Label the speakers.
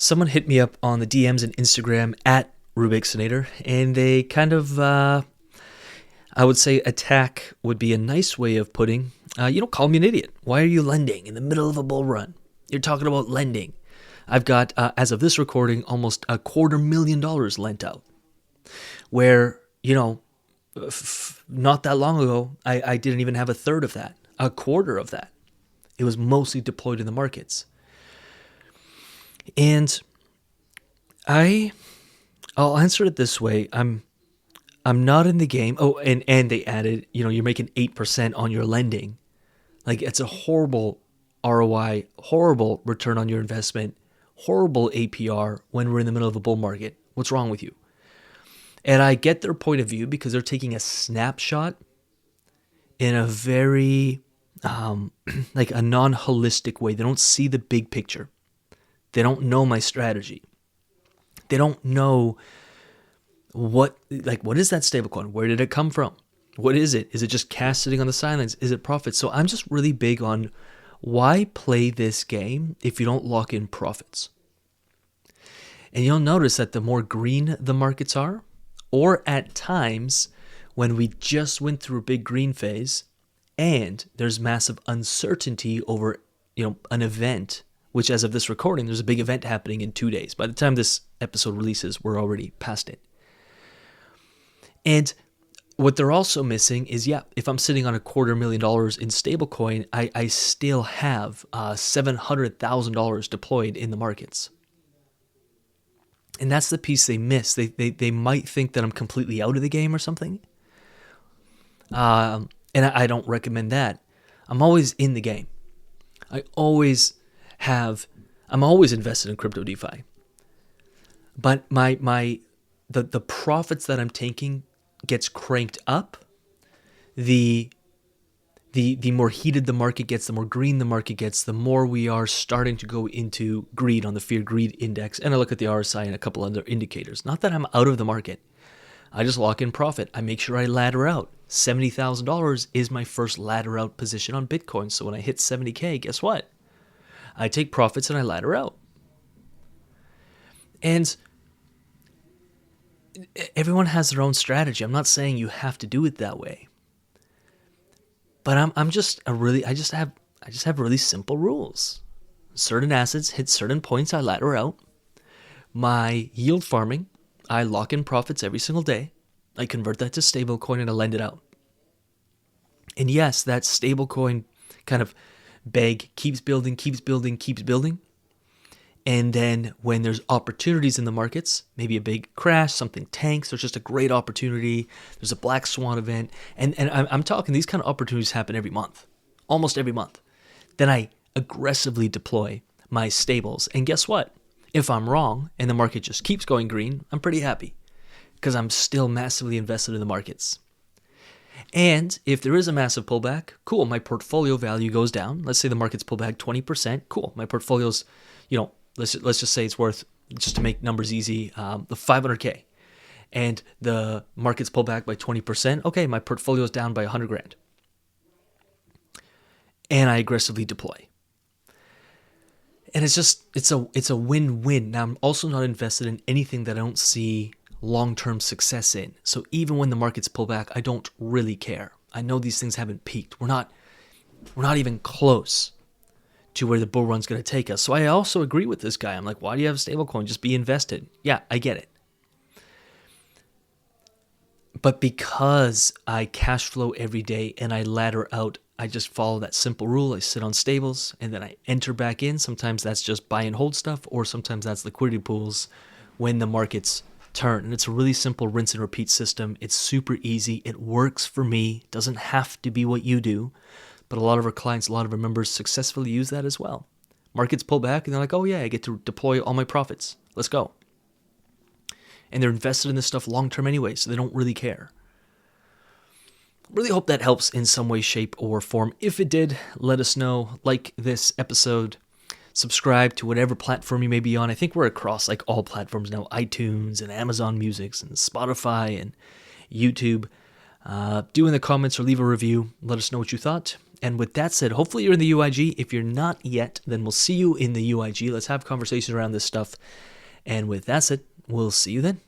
Speaker 1: someone hit me up on the DMs and Instagram at Rubixinator, and they kind of, I would say attack would be a nice way of putting, call me an idiot. Why are you lending in the middle of a bull run? You're talking about lending. I've got, as of this recording, almost $250,000 lent out. Where, not that long ago, I didn't even have a third of that, a quarter of that. It was mostly deployed in the markets. And I'll answer it this way. I'm not in the game. Oh, and they added, you're making 8% on your lending. Like, it's a horrible ROI, horrible return on your investment, horrible APR when we're in the middle of a bull market. What's wrong with you? And I get their point of view because they're taking a snapshot in a very, like a non-holistic way. They don't see the big picture. They don't know my strategy. They don't know what is that stablecoin? Where did it come from? What is it? Is it just cash sitting on the sidelines? Is it profit? So I'm just really big on why play this game if you don't lock in profits? And you'll notice that the more green the markets are, or at times when we just went through a big green phase and there's massive uncertainty over, an event, which as of this recording, there's a big event happening in 2 days. By the time this episode releases, we're already past it. And what they're also missing is, if I'm sitting on $250,000 in stablecoin, I still have $700,000 deployed in the markets. And that's the piece they miss. They might think that I'm completely out of the game or something. And I don't recommend that. I'm always in the game. I'm always invested in crypto DeFi. But the profits that I'm taking gets cranked up. The more heated the market gets, the more green the market gets, the more we are starting to go into greed on the Fear Greed Index. And I look at the RSI and a couple other indicators. Not that I'm out of the market. I just lock in profit. I make sure I ladder out. $70,000 is my first ladder out position on Bitcoin. So when I hit 70K, guess what? I take profits and I ladder out. And everyone has their own strategy. I'm not saying you have to do it that way. But I just have really simple rules. Certain assets hit certain points, I ladder out. My yield farming, I lock in profits every single day. I convert that to stablecoin and I lend it out. And yes, that stablecoin kind of bag keeps building. And then when there's opportunities in the markets, maybe a big crash, something tanks, there's just a great opportunity, there's a black swan event, and I'm talking these kind of opportunities happen every month, almost every month. Then I aggressively deploy my stables. And guess what? If I'm wrong and the market just keeps going green, I'm pretty happy because I'm still massively invested in the markets. And if there is a massive pullback, cool, my portfolio value goes down. Let's say the market's pulled back 20%, cool. My portfolio's, let's just say it's worth, just to make numbers easy, the 500K. And the market's pulled back by 20%. Okay, my portfolio's down by 100 grand. And I aggressively deploy. And it's a win-win. Now, I'm also not invested in anything that I don't see long-term success in. So even when the markets pull back, I don't really care. I know these things haven't peaked. We're not even close to where the bull run's going to take us. So I also agree with this guy. I'm like, why do you have a stablecoin? Just be invested. Yeah, I get it. But because I cash flow every day and I ladder out, I just follow that simple rule. I sit on stables and then I enter back in. Sometimes that's just buy and hold stuff, or sometimes that's liquidity pools when the markets turn. And it's a really simple rinse and repeat system. It's super easy. It works for me. It doesn't have to be what you do. But a lot of our clients, a lot of our members successfully use that as well. Markets pull back and they're like, oh yeah, I get to deploy all my profits. Let's go. And they're invested in this stuff long term anyway, so they don't really care. Really hope that helps in some way, shape, or form. If it did, let us know. Like this episode. Subscribe to whatever platform you may be on. I think we're across like all platforms now. iTunes and Amazon Music and Spotify and YouTube. Do in the comments or leave a review. Let us know what you thought. And with that said, hopefully you're in the UIG. If you're not yet, then we'll see you in the UIG. Let's have conversations around this stuff. And with that said, we'll see you then.